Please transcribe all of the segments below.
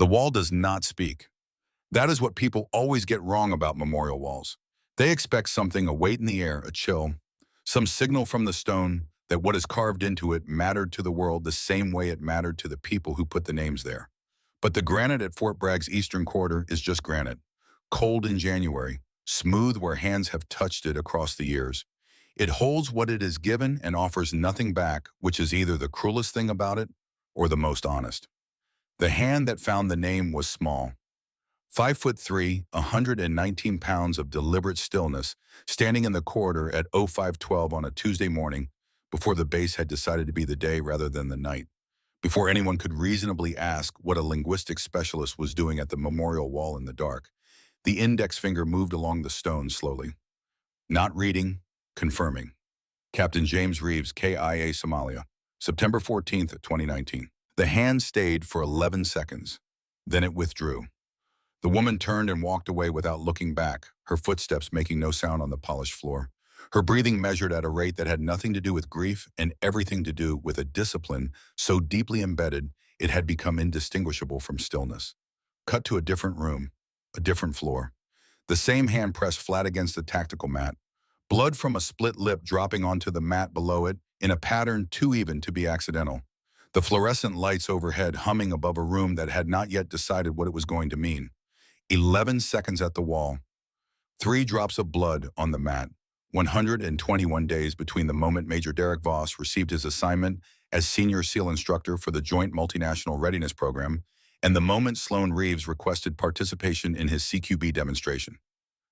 The wall does not speak. That is what people always get wrong about memorial walls. They expect something, a weight in the air, a chill, some signal from the stone that what is carved into it mattered to the world the same way it mattered to the people who put the names there. But the granite at Fort Bragg's eastern quarter is just granite, cold in January, smooth where hands have touched it across the years. It holds what it is given and offers nothing back, which is either the cruelest thing about it or the most honest. The hand that found the name was small. 5'3", 119 pounds of deliberate stillness, standing in the corridor at 0512 on a Tuesday morning, before the base had decided to be the day rather than the night, before anyone could reasonably ask what a linguistics specialist was doing at the memorial wall in the dark. The index finger moved along the stone slowly. Not reading, confirming. Captain James Reeves, KIA Somalia, September 14th, 2019. The hand stayed for 11 seconds. Then it withdrew. The woman turned and walked away without looking back, her footsteps making no sound on the polished floor. Her breathing measured at a rate that had nothing to do with grief and everything to do with a discipline so deeply embedded it had become indistinguishable from stillness. Cut to a different room, a different floor. The same hand pressed flat against the tactical mat, blood from a split lip dropping onto the mat below it in a pattern too even to be accidental. The fluorescent lights overhead humming above a room that had not yet decided what it was going to mean. 11 seconds at the wall. 3 drops of blood on the mat. 121 days between the moment Major Derek Voss received his assignment as Senior SEAL Instructor for the Joint Multinational Readiness Program and the moment Sloan Reeves requested participation in his CQB demonstration.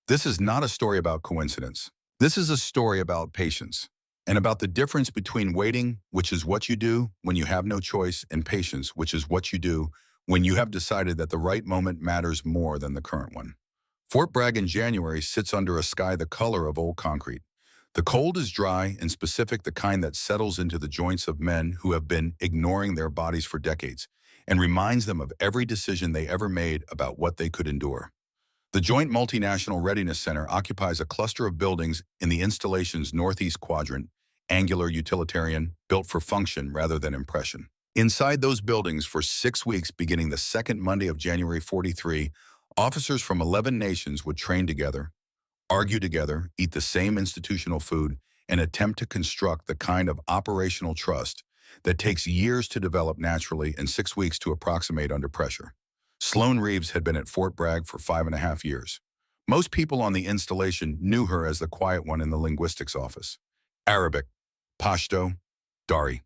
This is not a story about coincidence. This is a story about patience and about the difference between waiting, which is what you do when you have no choice, and patience, which is what you do when you have decided that the right moment matters more than the current one. Fort Bragg in January sits under a sky the color of old concrete. The cold is dry and specific, the kind that settles into the joints of men who have been ignoring their bodies for decades and reminds them of every decision they ever made about what they could endure. The Joint Multinational Readiness Center occupies a cluster of buildings in the installation's northeast quadrant, angular, utilitarian, built for function rather than impression. Inside those buildings for 6 weeks beginning the second Monday of January 43, officers from 11 nations would train together, argue together, eat the same institutional food, and attempt to construct the kind of operational trust that takes years to develop naturally and 6 weeks to approximate under pressure. Sloan Reeves had been at Fort Bragg for 5.5 years. Most people on the installation knew her as the quiet one in the linguistics office. Arabic, Pashto, Dari.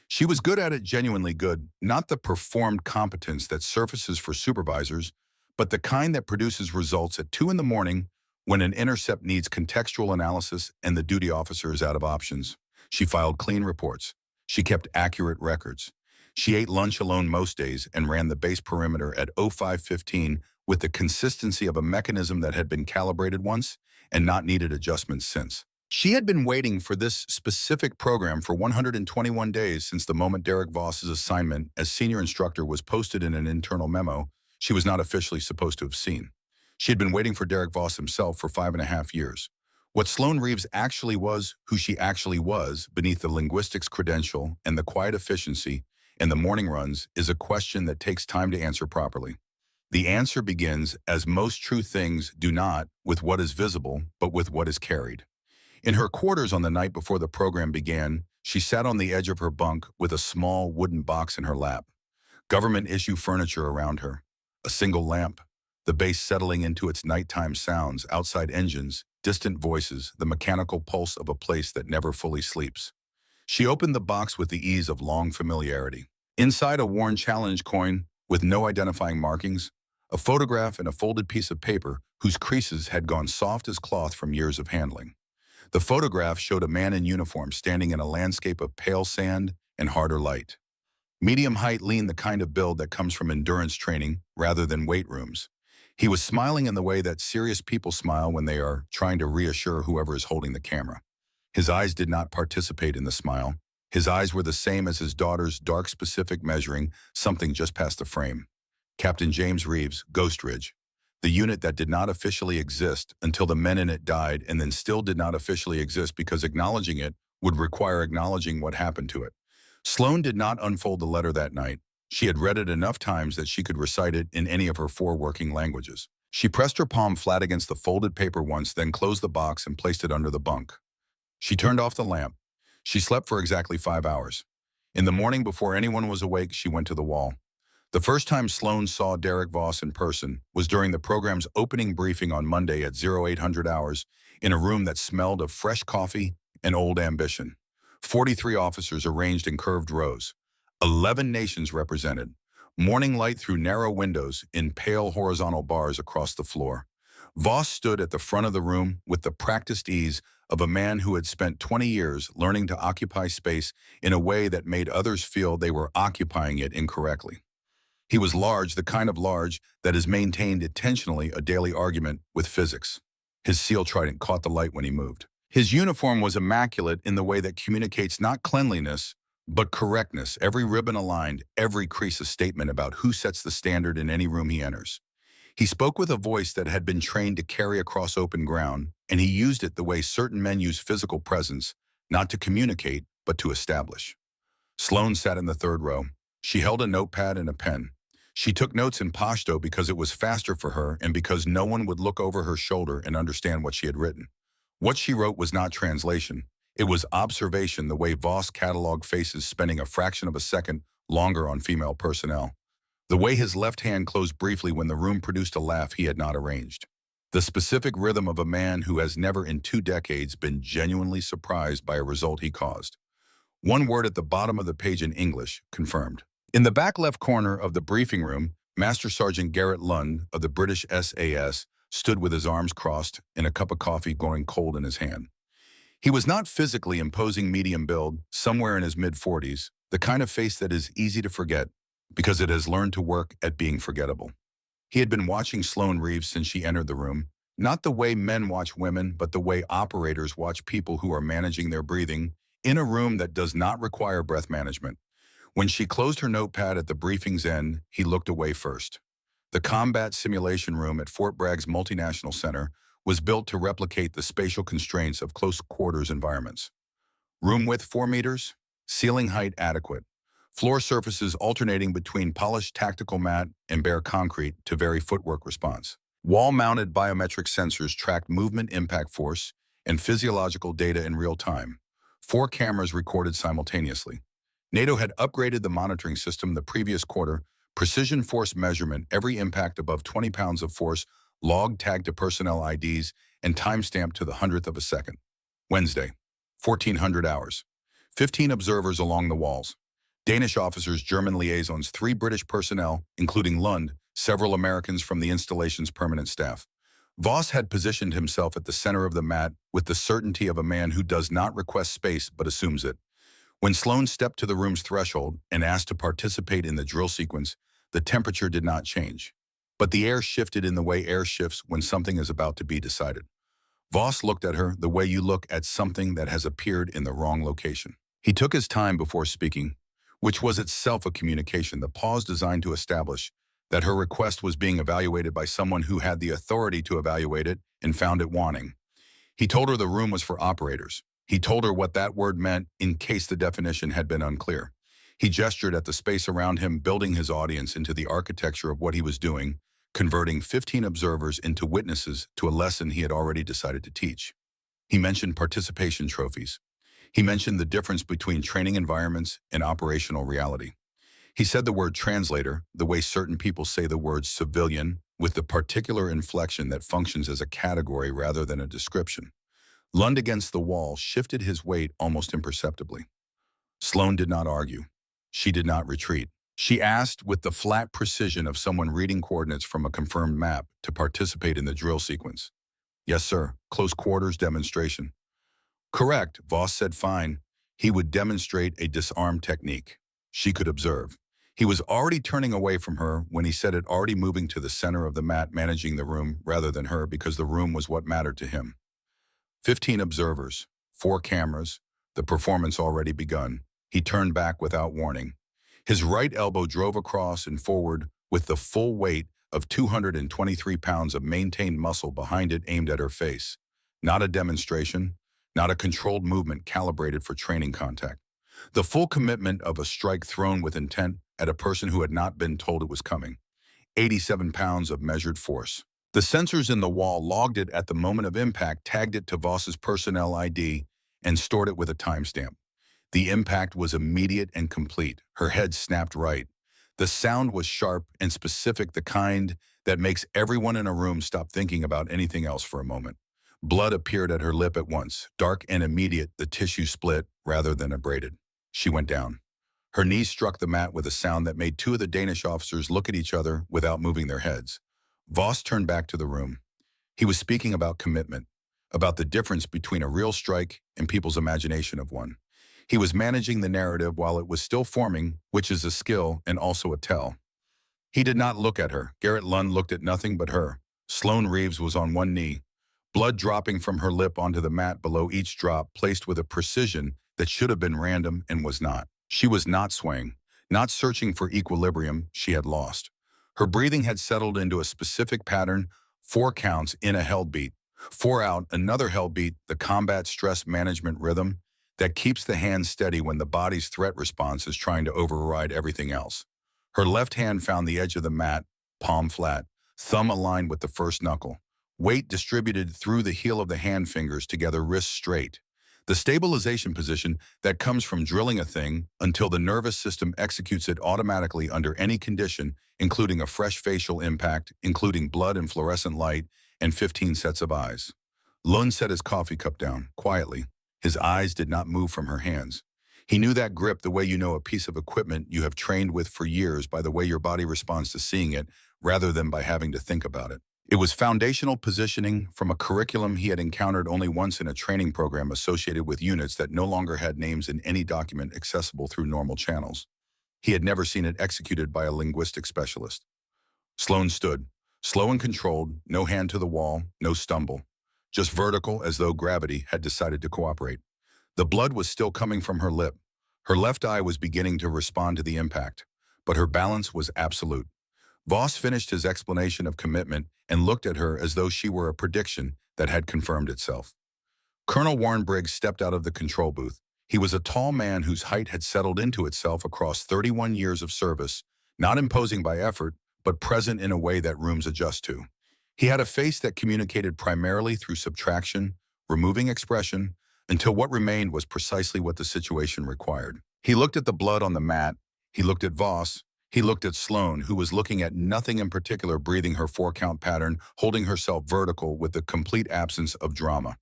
She was good at it, genuinely good, not the performed competence that surfaces for supervisors, but the kind that produces results at 2 in the morning when an intercept needs contextual analysis and the duty officer is out of options. She filed clean reports. She kept accurate records. She ate lunch alone most days and ran the base perimeter at 0515 with the consistency of a mechanism that had been calibrated once and not needed adjustments since. She had been waiting for this specific program for 121 days since the moment Derek Voss's assignment as senior instructor was posted in an internal memo she was not officially supposed to have seen. She had been waiting for Derek Voss himself for 5.5 years. What Sloan Reeves actually was, who she actually was, beneath the linguistics credential and the quiet efficiency and the morning runs, is a question that takes time to answer properly. The answer begins, as most true things do not, with what is visible, but with what is carried. In her quarters on the night before the program began, she sat on the edge of her bunk with a small wooden box in her lap. Government-issue furniture around her. A single lamp. The base settling into its nighttime sounds, outside engines, distant voices, the mechanical pulse of a place that never fully sleeps. She opened the box with the ease of long familiarity. Inside, a worn challenge coin with no identifying markings, a photograph and a folded piece of paper whose creases had gone soft as cloth from years of handling. The photograph showed a man in uniform standing in a landscape of pale sand and harder light. Medium height, lean, the kind of build that comes from endurance training rather than weight rooms. He was smiling in the way that serious people smile when they are trying to reassure whoever is holding the camera. His eyes did not participate in the smile. His eyes were the same as his daughter's, dark, specific, measuring something just past the frame. Captain James Reeves, Ghost Ridge. The unit that did not officially exist until the men in it died, and then still did not officially exist because acknowledging it would require acknowledging what happened to it. Sloan did not unfold the letter that night. She had read it enough times that she could recite it in any of her four working languages. She pressed her palm flat against the folded paper once, then closed the box and placed it under the bunk. She turned off the lamp. She slept for exactly 5 hours. In the morning, before anyone was awake, she went to the wall. The first time Sloan saw Derek Voss in person was during the program's opening briefing on Monday at 0800 hours in a room that smelled of fresh coffee and old ambition. 43 officers arranged in curved rows. 11 nations represented. Morning light through narrow windows in pale horizontal bars across the floor. Voss stood at the front of the room with the practiced ease of a man who had spent 20 years learning to occupy space in a way that made others feel they were occupying it incorrectly. He was large, the kind of large that has maintained intentionally a daily argument with physics. His seal trident caught the light when he moved. His uniform was immaculate in the way that communicates not cleanliness, but correctness, every ribbon aligned, every crease a statement about who sets the standard in any room he enters. He spoke with a voice that had been trained to carry across open ground, and he used it the way certain men use physical presence, not to communicate, but to establish. Sloan sat in the third row. She held a notepad and a pen. She took notes in Pashto because it was faster for her and because no one would look over her shoulder and understand what she had written. What she wrote was not translation. It was observation, the way Voss cataloged faces spending a fraction of a second longer on female personnel. The way his left hand closed briefly when the room produced a laugh he had not arranged. The specific rhythm of a man who has never in 2 decades been genuinely surprised by a result he caused. One word at the bottom of the page in English, confirmed. In the back left corner of the briefing room, Master Sergeant Garrett Lund of the British SAS stood with his arms crossed and a cup of coffee going cold in his hand. He was not physically imposing, medium build, somewhere in his mid-40s, the kind of face that is easy to forget because it has learned to work at being forgettable. He had been watching Sloan Reeves since she entered the room, not the way men watch women, but the way operators watch people who are managing their breathing in a room that does not require breath management. When she closed her notepad at the briefing's end, he looked away first. The combat simulation room at Fort Bragg's Multinational Center was built to replicate the spatial constraints of close quarters environments. Room width 4 meters, ceiling height adequate, floor surfaces alternating between polished tactical mat and bare concrete to vary footwork response. Wall-mounted biometric sensors tracked movement, impact force, and physiological data in real time. 4 cameras recorded simultaneously. NATO had upgraded the monitoring system the previous quarter, precision force measurement, every impact above 20 pounds of force, log tagged to personnel IDs, and timestamped to the 100th of a second. Wednesday, 1400 hours. 15 observers along the walls. Danish officers, German liaisons, 3 British personnel, including Lund, several Americans from the installation's permanent staff. Voss had positioned himself at the center of the mat with the certainty of a man who does not request space but assumes it. When Sloan stepped to the room's threshold and asked to participate in the drill sequence, the temperature did not change. But the air shifted in the way air shifts when something is about to be decided. Voss looked at her the way you look at something that has appeared in the wrong location. He took his time before speaking, which was itself a communication, the pause designed to establish that her request was being evaluated by someone who had the authority to evaluate it and found it wanting. He told her the room was for operators. He told her what that word meant in case the definition had been unclear. He gestured at the space around him, building his audience into the architecture of what he was doing, converting 15 observers into witnesses to a lesson he had already decided to teach. He mentioned participation trophies. He mentioned the difference between training environments and operational reality. He said the word translator, the way certain people say the word civilian, with the particular inflection that functions as a category rather than a description. Lund against the wall shifted his weight almost imperceptibly. Sloan did not argue. She did not retreat. She asked with the flat precision of someone reading coordinates from a confirmed map to participate in the drill sequence. Yes, sir. Close quarters demonstration. Correct, Voss said fine. He would demonstrate a disarm technique. She could observe. He was already turning away from her when he said it, already moving to the center of the mat, managing the room rather than her because the room was what mattered to him. 15 observers, 4 cameras, the performance already begun. He turned back without warning. His right elbow drove across and forward with the full weight of 223 pounds of maintained muscle behind it aimed at her face. Not a demonstration, not a controlled movement calibrated for training contact. The full commitment of a strike thrown with intent at a person who had not been told it was coming. 87 pounds of measured force. The sensors in the wall logged it at the moment of impact, tagged it to Voss's personnel ID, and stored it with a timestamp. The impact was immediate and complete. Her head snapped right. The sound was sharp and specific, the kind that makes everyone in a room stop thinking about anything else for a moment. Blood appeared at her lip at once, dark and immediate, the tissue split rather than abraded. She went down. Her knees struck the mat with a sound that made two of the Danish officers look at each other without moving their heads. Voss turned back to the room. He was speaking about commitment, about the difference between a real strike and people's imagination of one. He was managing the narrative while it was still forming, which is a skill and also a tell. He did not look at her. Garrett Lund looked at nothing but her. Sloane Reeves was on one knee, blood dropping from her lip onto the mat below each drop, placed with a precision that should have been random and was not. She was not swaying, not searching for equilibrium. She had lost. Her breathing had settled into a specific pattern, 4 counts in a held beat, 4 out, another held beat, the combat stress management rhythm that keeps the hand steady when the body's threat response is trying to override everything else. Her left hand found the edge of the mat, palm flat, thumb aligned with the first knuckle, weight distributed through the heel of the hand fingers together, wrists straight. The stabilization position that comes from drilling a thing until the nervous system executes it automatically under any condition, including a fresh facial impact, including blood and fluorescent light, and 15 sets of eyes. Lund set his coffee cup down, quietly. His eyes did not move from her hands. He knew that grip the way you know a piece of equipment you have trained with for years, by the way your body responds to seeing it, rather than by having to think about it. It was foundational positioning from a curriculum he had encountered only once in a training program associated with units that no longer had names in any document accessible through normal channels. He had never seen it executed by a linguistic specialist. Sloane stood, slow and controlled, no hand to the wall, no stumble. Just vertical, as though gravity had decided to cooperate. The blood was still coming from her lip. Her left eye was beginning to respond to the impact, but her balance was absolute. Voss finished his explanation of commitment and looked at her as though she were a prediction that had confirmed itself. Colonel Warren Briggs stepped out of the control booth. He was a tall man whose height had settled into itself across 31 years of service, not imposing by effort, but present in a way that rooms adjust to. He had a face that communicated primarily through subtraction, removing expression, until what remained was precisely what the situation required. He looked at the blood on the mat, he looked at Voss, he looked at Sloane, who was looking at nothing in particular, breathing her 4-count pattern, holding herself vertical with the complete absence of drama.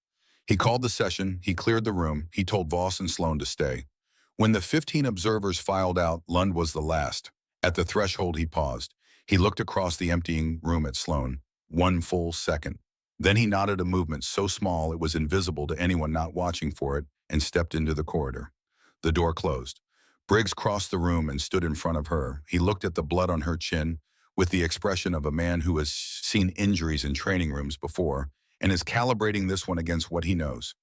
He called the session, he cleared the room, he told Voss and Sloane to stay. When the 15 observers filed out, Lund was the last. At the threshold he paused. He looked across the emptying room at Sloane. 1 full second. Then he nodded a movement so small it was invisible to anyone not watching for it and stepped into the corridor. The door closed. Briggs crossed the room and stood in front of her. He looked at the blood on her chin with the expression of a man who has seen injuries in training rooms before and is calibrating this one against what he knows.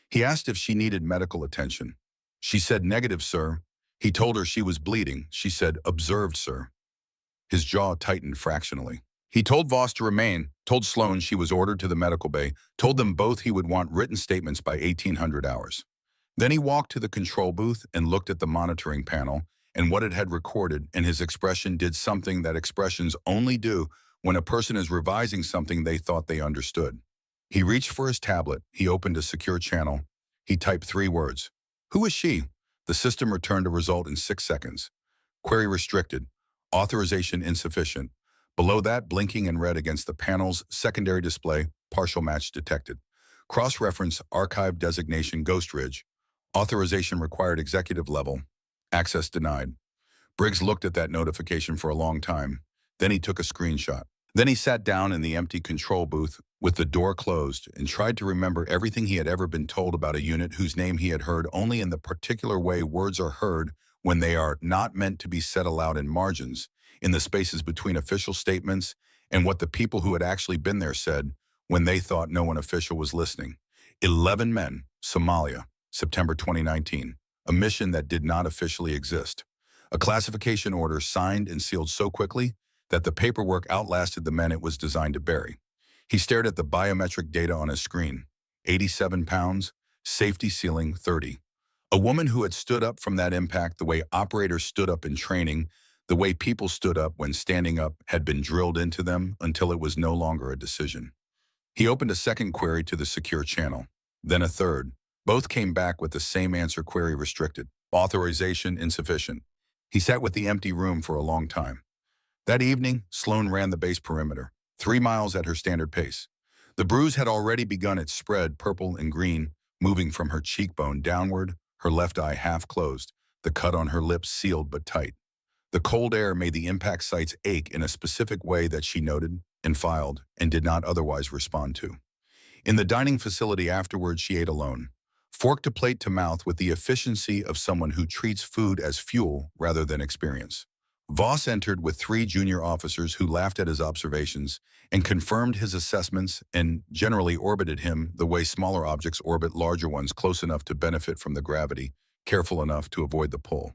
He asked if she needed medical attention. She said, "Negative, sir." He told her she was bleeding. She said, "Observed, sir." His jaw tightened fractionally. He told Voss to remain, told Sloane she was ordered to the medical bay, told them both he would want written statements by 1800 hours. Then he walked to the control booth and looked at the monitoring panel and what it had recorded, and his expression did something that expressions only do when a person is revising something they thought they understood. He reached for his tablet. He opened a secure channel. He typed 3 words. "Who is she?" The system returned a result in 6 seconds. Query restricted. Authorization insufficient. Below that, blinking in red against the panel's secondary display, partial match detected. Cross-reference archive designation Ghost Ridge. Authorization required executive level. Access denied. Briggs looked at that notification for a long time. Then he took a screenshot. Then he sat down in the empty control booth with the door closed and tried to remember everything he had ever been told about a unit whose name he had heard only in the particular way words are heard when they are not meant to be said aloud in margins, in the spaces between official statements and what the people who had actually been there said when they thought no one official was listening. 11 men, Somalia, September 2019, a mission that did not officially exist. A classification order signed and sealed so quickly that the paperwork outlasted the men it was designed to bury. He stared at the biometric data on his screen. 87 pounds, safety ceiling 30. A woman who had stood up from that impact the way operators stood up in training, the way people stood up when standing up had been drilled into them until it was no longer a decision. He opened a second query to the secure channel, then a third. Both came back with the same answer: query restricted, authorization insufficient. He sat with the empty room for a long time. That evening, Sloan ran the base perimeter, 3 miles at her standard pace. The bruise had already begun its spread, purple and green, moving from her cheekbone downward, her left eye half closed, the cut on her lips sealed but tight. The cold air made the impact sites ache in a specific way that she noted and filed and did not otherwise respond to. In the dining facility afterwards, she ate alone, fork to plate to mouth with the efficiency of someone who treats food as fuel rather than experience. Voss entered with 3 junior officers who laughed at his observations and confirmed his assessments and generally orbited him the way smaller objects orbit larger ones, close enough to benefit from the gravity, careful enough to avoid the pull.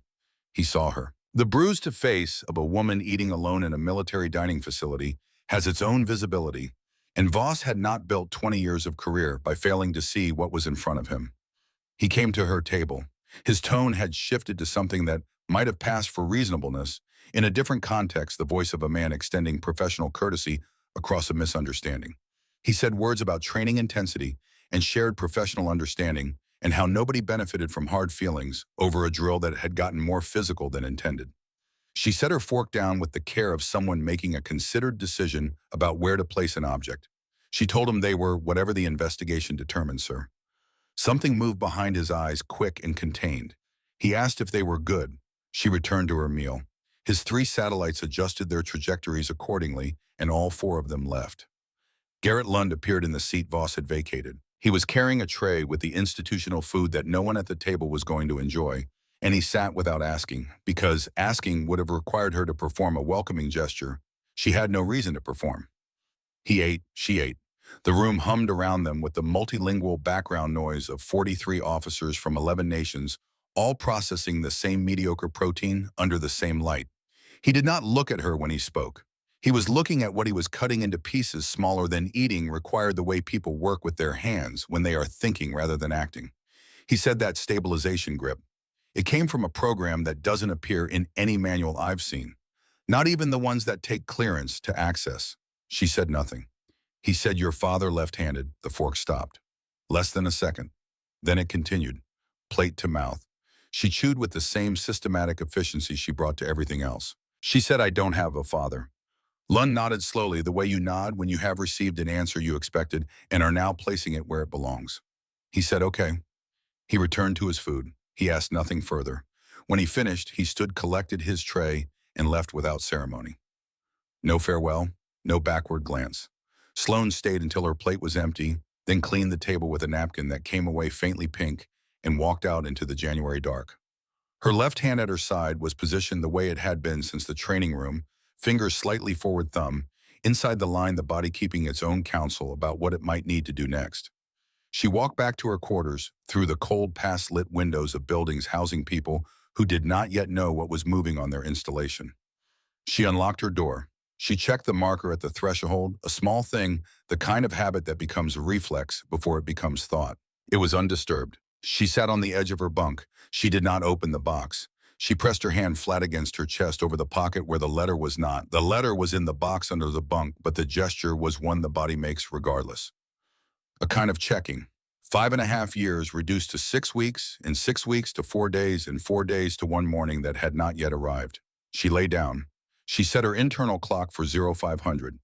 He saw her. The bruised face of a woman eating alone in a military dining facility has its own visibility, and Voss had not built 20 years of career by failing to see what was in front of him. He came to her table. His tone had shifted to something that might have passed for reasonableness. In a different context, the voice of a man extending professional courtesy across a misunderstanding. He said words about training intensity and shared professional understanding, and how nobody benefited from hard feelings over a drill that had gotten more physical than intended. She set her fork down with the care of someone making a considered decision about where to place an object. She told him they were whatever the investigation determined, sir. Something moved behind his eyes, quick and contained. He asked if they were good. She returned to her meal. His 3 satellites adjusted their trajectories accordingly, and all 4 of them left. Garrett Lund appeared in the seat Voss had vacated. He was carrying a tray with the institutional food that no one at the table was going to enjoy, and he sat without asking, because asking would have required her to perform a welcoming gesture she had no reason to perform. He ate, she ate. The room hummed around them with the multilingual background noise of 43 officers from 11 nations, all processing the same mediocre protein under the same light. He did not look at her when he spoke. He was looking at what he was cutting into pieces smaller than eating required, the way people work with their hands when they are thinking rather than acting. He said that stabilization grip. It came from a program that doesn't appear in any manual I've seen, not even the ones that take clearance to access. She said nothing. He said, your father left-handed. The fork stopped. Less than a second. Then it continued, plate to mouth. She chewed with the same systematic efficiency she brought to everything else. She said, I don't have a father. Lund nodded slowly, the way you nod when you have received an answer you expected and are now placing it where it belongs. He said, okay. He returned to his food. He asked nothing further. When he finished, he stood, collected his tray, and left without ceremony. No farewell, no backward glance. Sloan stayed until her plate was empty, then cleaned the table with a napkin that came away faintly pink and walked out into the January dark. Her left hand at her side was positioned the way it had been since the training room, fingers slightly forward, thumb, inside the line, the body keeping its own counsel about what it might need to do next. She walked back to her quarters through the cold, past-lit windows of buildings housing people who did not yet know what was moving on their installation. She unlocked her door. She checked the marker at the threshold, a small thing, the kind of habit that becomes a reflex before it becomes thought. It was undisturbed. She sat on the edge of her bunk. She did not open the box. She pressed her hand flat against her chest over the pocket where the letter was not. The letter was in the box under the bunk, but the gesture was one the body makes regardless. A kind of checking. 5.5 years reduced to 6 weeks, and 6 weeks to 4 days, and 4 days to one morning that had not yet arrived. She lay down. She set her internal clock for 0500.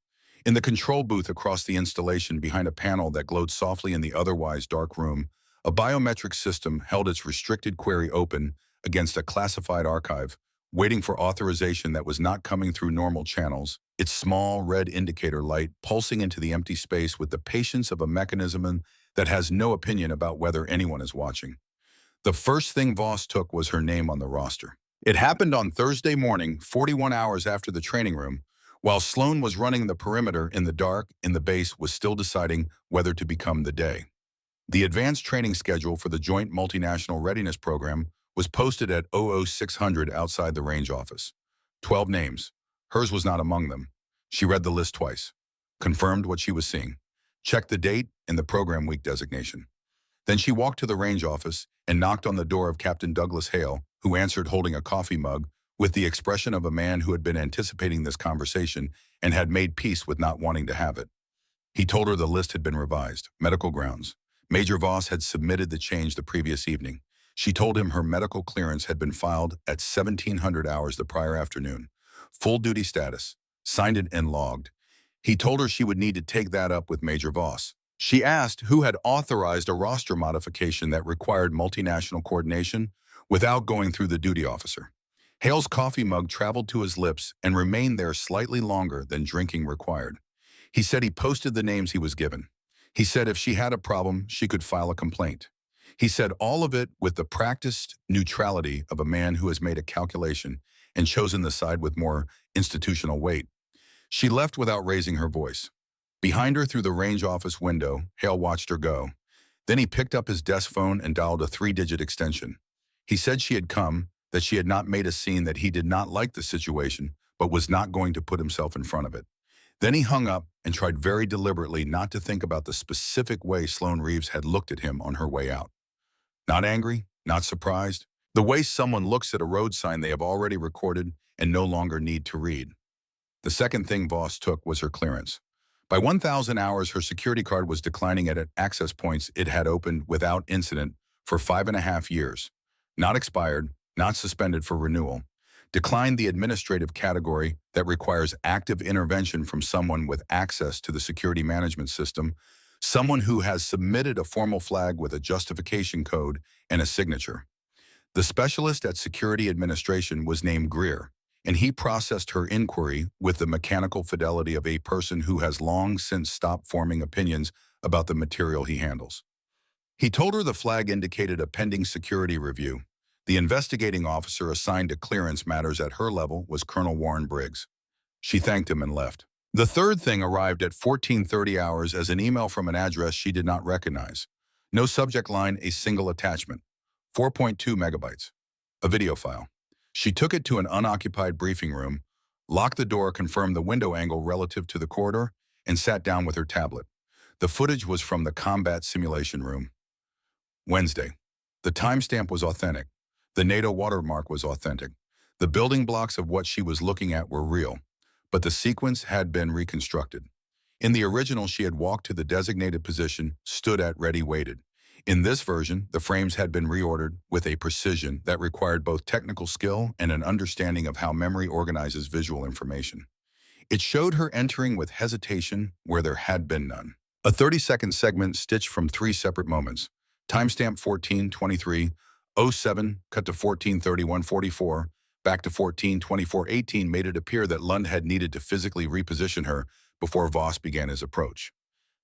In the control booth across the installation, behind a panel that glowed softly in the otherwise dark room, a biometric system held its restricted query open against a classified archive, waiting for authorization that was not coming through normal channels, its small red indicator light pulsing into the empty space with the patience of a mechanism that has no opinion about whether anyone is watching. The first thing Voss took was her name on the roster. It happened on Thursday morning, 41 hours after the training room, while Sloan was running the perimeter in the dark, and the base was still deciding whether to become the day. The advanced training schedule for the Joint Multinational Readiness Program was posted at 00600 outside the range office. 12 names. Hers was not among them. She read the list twice, confirmed what she was seeing, checked the date and the program week designation. Then she walked to the range office and knocked on the door of Captain Douglas Hale, who answered holding a coffee mug with the expression of a man who had been anticipating this conversation and had made peace with not wanting to have it. He told her the list had been revised, medical grounds. Major Voss had submitted the change the previous evening. She told him her medical clearance had been filed at 1700 hours the prior afternoon. Full duty status, signed it and logged. He told her she would need to take that up with Major Voss. She asked who had authorized a roster modification that required multinational coordination without going through the duty officer. Hale's coffee mug traveled to his lips and remained there slightly longer than drinking required. He said he posted the names he was given. He said if she had a problem, she could file a complaint. He said all of it with the practiced neutrality of a man who has made a calculation and chosen the side with more institutional weight. She left without raising her voice. Behind her through the range office window, Hale watched her go. Then he picked up his desk phone and dialed a 3-digit extension. He said she had come, that she had not made a scene, that he did not like the situation, but was not going to put himself in front of it. Then he hung up and tried very deliberately not to think about the specific way Sloane Reeves had looked at him on her way out. Not angry, not surprised. The way someone looks at a road sign they have already recorded and no longer need to read. The second thing Voss took was her clearance. By 1,000 hours, her security card was declining at access points it had opened without incident for 5.5 years. Not expired, not suspended for renewal. Declined the administrative category that requires active intervention from someone with access to the security management system, someone who has submitted a formal flag with a justification code and a signature. The specialist at Security Administration was named Greer, and he processed her inquiry with the mechanical fidelity of a person who has long since stopped forming opinions about the material he handles. He told her the flag indicated a pending security review. The investigating officer assigned to clearance matters at her level was Colonel Warren Briggs. She thanked him and left. The third thing arrived at 14:30 hours as an email from an address she did not recognize. No subject line, a single attachment. 4.2 megabytes. A video file. She took it to an unoccupied briefing room, locked the door, confirmed the window angle relative to the corridor, and sat down with her tablet. The footage was from the combat simulation room. Wednesday. The timestamp was authentic. The NATO watermark was authentic. The building blocks of what she was looking at were real, but the sequence had been reconstructed. In the original, she had walked to the designated position, stood at, ready, waited. In this version, the frames had been reordered with a precision that required both technical skill and an understanding of how memory organizes visual information. It showed her entering with hesitation where there had been none. A 30-second segment stitched from 3 separate moments. Timestamp 14:23:07, cut to 14:31:44, back to 14:24:18 made it appear that Lund had needed to physically reposition her before Voss began his approach.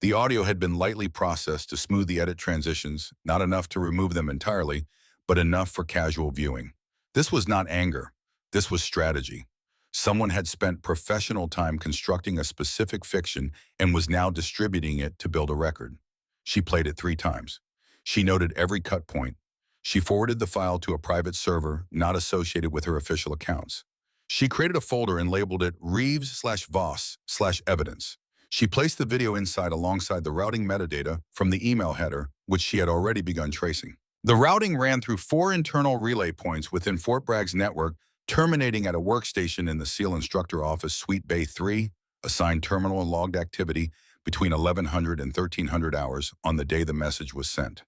The audio had been lightly processed to smooth the edit transitions, not enough to remove them entirely, but enough for casual viewing. This was not anger. This was strategy. Someone had spent professional time constructing a specific fiction and was now distributing it to build a record. She played it 3 times. She noted every cut point. She forwarded the file to a private server not associated with her official accounts. She created a folder and labeled it Reeves/Voss/evidence. She placed the video inside alongside the routing metadata from the email header, which she had already begun tracing. The routing ran through 4 internal relay points within Fort Bragg's network, terminating at a workstation in the SEAL Instructor Office Suite Bay 3, assigned terminal and logged activity between 1100 and 1300 hours on the day the message was sent.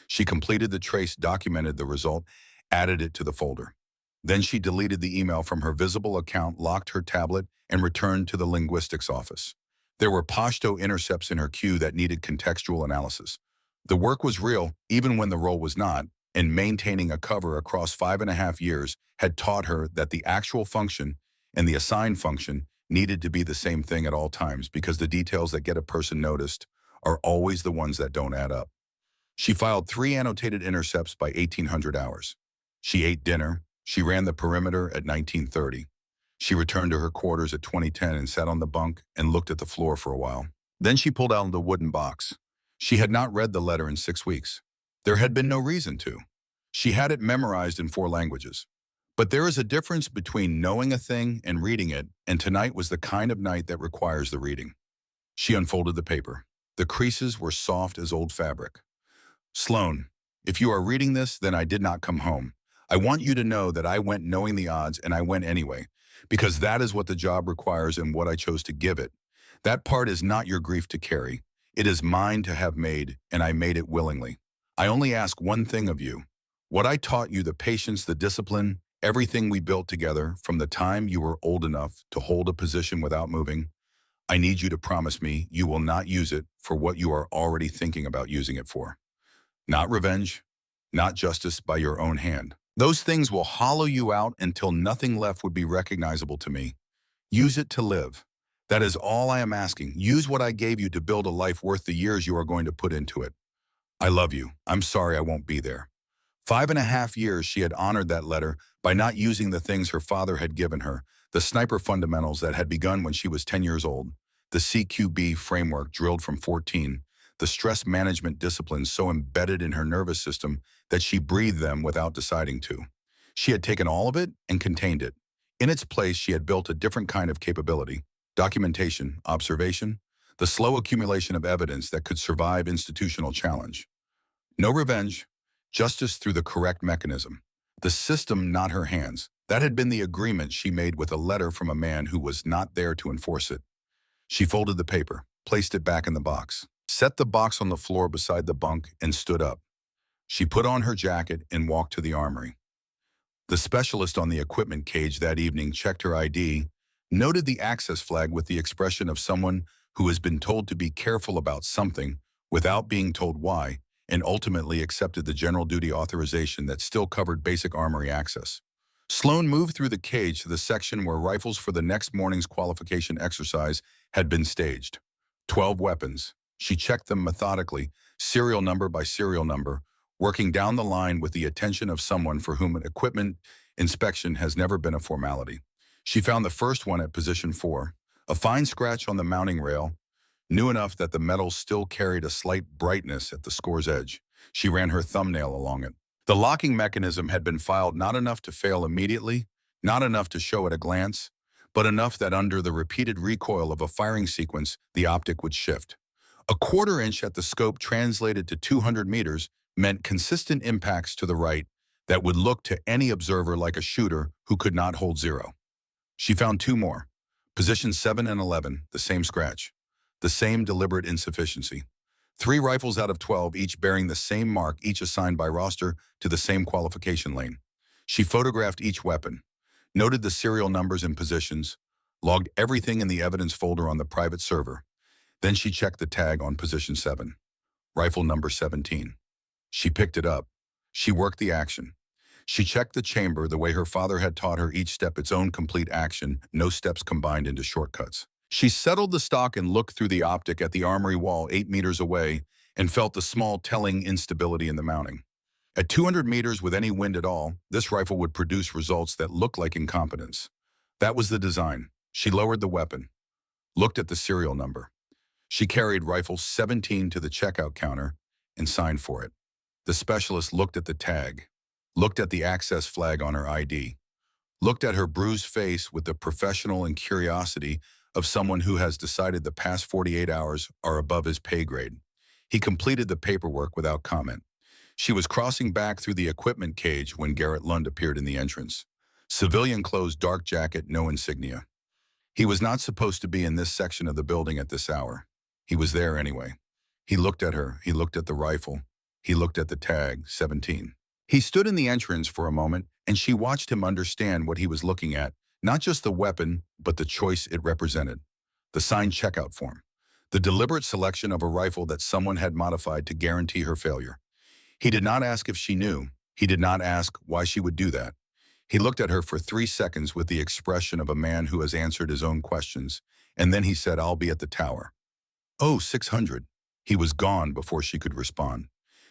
She completed the trace, documented the result, added it to the folder. Then she deleted the email from her visible account, locked her tablet, and returned to the linguistics office. There were Pashto intercepts in her queue that needed contextual analysis. The work was real, even when the role was not, and maintaining a cover across 5.5 years had taught her that the actual function and the assigned function needed to be the same thing at all times, because the details that get a person noticed are always the ones that don't add up. She filed 3 annotated intercepts by 1800 hours. She ate dinner. She ran the perimeter at 1930. She returned to her quarters at 2010 and sat on the bunk and looked at the floor for a while. Then she pulled out the wooden box. She had not read the letter in 6 weeks. There had been no reason to. She had it memorized in 4 languages. But there is a difference between knowing a thing and reading it, and tonight was the kind of night that requires the reading. She unfolded the paper. The creases were soft as old fabric. Sloan, if you are reading this, then I did not come home. I want you to know that I went knowing the odds and I went anyway, because that is what the job requires and what I chose to give it. That part is not your grief to carry. It is mine to have made, and I made it willingly. I only ask one thing of you. What I taught you, the patience, the discipline, everything we built together from the time you were old enough to hold a position without moving, I need you to promise me you will not use it for what you are already thinking about using it for. Not revenge, not justice by your own hand. Those things will hollow you out until nothing left would be recognizable to me. Use it to live. That is all I am asking. Use what I gave you to build a life worth the years you are going to put into it. I love you. I'm sorry I won't be there. 5.5 years she had honored that letter by not using the things her father had given her, the sniper fundamentals that had begun when she was 10 years old, the CQB framework drilled from 14, the stress management disciplines so embedded in her nervous system that she breathed them without deciding to. She had taken all of it and contained it. In its place, she had built a different kind of capability: documentation, observation, the slow accumulation of evidence that could survive institutional challenge. No revenge, justice through the correct mechanism. The system, not her hands. That had been the agreement she made with a letter from a man who was not there to enforce it. She folded the paper, placed it back in the box, set the box on the floor beside the bunk, and stood up. She put on her jacket and walked to the armory. The specialist on the equipment cage that evening checked her ID, noted the access flag with the expression of someone who has been told to be careful about something without being told why, and ultimately accepted the general duty authorization that still covered basic armory access. Sloan moved through the cage to the section where rifles for the next morning's qualification exercise had been staged. 12 weapons. She checked them methodically, serial number by serial number, working down the line with the attention of someone for whom an equipment inspection has never been a formality. She found the first one at position 4, a fine scratch on the mounting rail, new enough that the metal still carried a slight brightness at the score's edge. She ran her thumbnail along it. The locking mechanism had been filed not enough to fail immediately, not enough to show at a glance, but enough that under the repeated recoil of a firing sequence, the optic would shift. A 1/4 inch at the scope translated to 200 meters meant consistent impacts to the right that would look to any observer like a shooter who could not hold zero. She found 2 more. Positions 7 and 11, the same scratch, the same deliberate insufficiency. 3 rifles out of 12, each bearing the same mark, each assigned by roster to the same qualification lane. She photographed each weapon, noted the serial numbers and positions, logged everything in the evidence folder on the private server. Then she checked the tag on position 7, rifle number 17. She picked it up. She worked the action. She checked the chamber the way her father had taught her, each step its own complete action, no steps combined into shortcuts. She settled the stock and looked through the optic at the armory wall 8 meters away and felt the small telling instability in the mounting. At 200 meters with any wind at all, this rifle would produce results that looked like incompetence. That was the design. She lowered the weapon, looked at the serial number. She carried rifle 17 to the checkout counter and signed for it. The specialist looked at the tag, looked at the access flag on her ID, looked at her bruised face with the professional and curiosity of someone who has decided the past 48 hours are above his pay grade. He completed the paperwork without comment. She was crossing back through the equipment cage when Garrett Lund appeared in the entrance. Civilian clothes, dark jacket, no insignia. He was not supposed to be in this section of the building at this hour. He was there anyway. He looked at her. He looked at the rifle. He looked at the tag, 17. He stood in the entrance for a moment, and she watched him understand what he was looking at, not just the weapon, but the choice it represented. The signed checkout form. The deliberate selection of a rifle that someone had modified to guarantee her failure. He did not ask if she knew. He did not ask why she would do that. He looked at her for 3 seconds with the expression of a man who has answered his own questions, and then he said, "I'll be at the tower." "Oh, 600. He was gone before she could respond.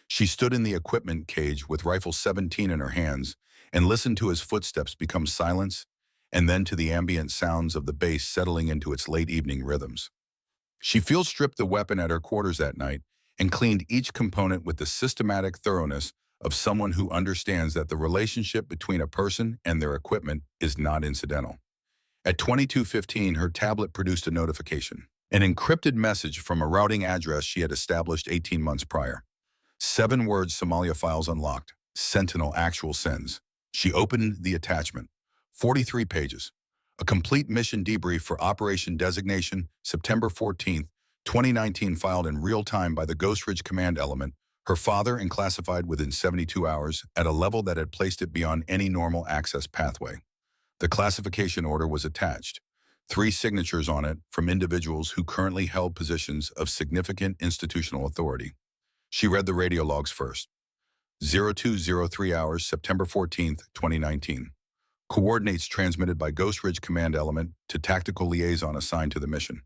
She stood in the equipment cage with rifle 17 in her hands and listened to his footsteps become silence, and then to the ambient sounds of the bass settling into its late evening rhythms. She field stripped the weapon at her quarters that night and cleaned each component with the systematic thoroughness of someone who understands that the relationship between a person and their equipment is not incidental. At 22:15, her tablet produced a notification, an encrypted message from a routing address she had established 18 months prior. 7 words Somalia files unlocked. Sentinel actual sends. She opened the attachment. 43 pages. A complete mission debrief for Operation Designation, September 14th, 2019, filed in real time by the Ghost Ridge Command Element, her father, and classified within 72 hours at a level that had placed it beyond any normal access pathway. The classification order was attached. 3 signatures on it from individuals who currently held positions of significant institutional authority. She read the radio logs first. 0203 hours, September 14th, 2019. Coordinates transmitted by Ghost Ridge Command Element to tactical liaison assigned to the mission.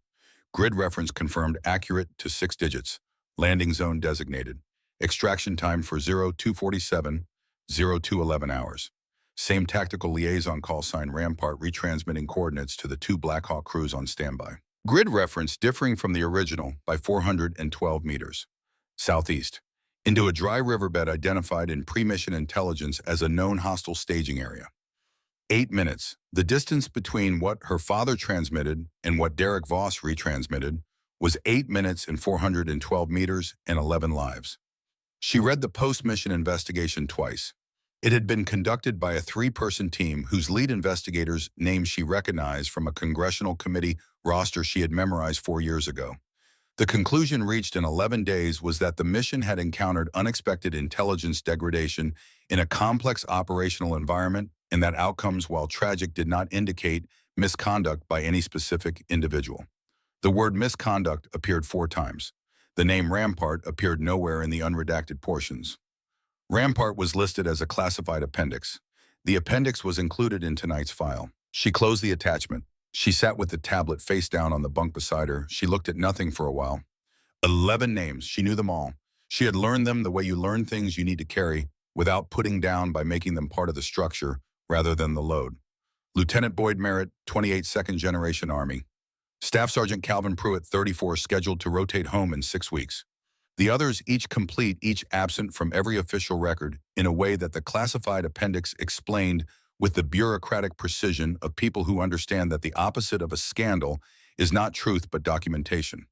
Grid reference confirmed accurate to 6 digits. Landing zone designated. Extraction time for 0247, 0211 hours. Same tactical liaison call sign Rampart retransmitting coordinates to the 2 Black Hawk crews on standby. Grid reference differing from the original by 412 meters. Southeast. Into a dry riverbed identified in pre-mission intelligence as a known hostile staging area. 8 minutes. The distance between what her father transmitted and what Derek Voss retransmitted was 8 minutes and 412 meters and 11 lives. She read the post-mission investigation twice. It had been conducted by a 3-person team whose lead investigators' names she recognized from a congressional committee roster she had memorized 4 years ago. The conclusion reached in 11 days was that the mission had encountered unexpected intelligence degradation in a complex operational environment, and that outcomes, while tragic, did not indicate misconduct by any specific individual. The word misconduct appeared 4 times. The name Rampart appeared nowhere in the unredacted portions. Rampart was listed as a classified appendix. The appendix was included in tonight's file. She closed the attachment. She sat with the tablet face down on the bunk beside her. She looked at nothing for a while. 11 names. She knew them all. She had learned them the way you learn things you need to carry without putting down by making them part of the structure rather than the load. Lieutenant Boyd Merritt, 28 Second Generation Army. Staff Sergeant Calvin Pruitt, 34, scheduled to rotate home in 6 weeks. The others each complete, each absent from every official record in a way that the classified appendix explained with the bureaucratic precision of people who understand that the opposite of a scandal is not truth but documentation.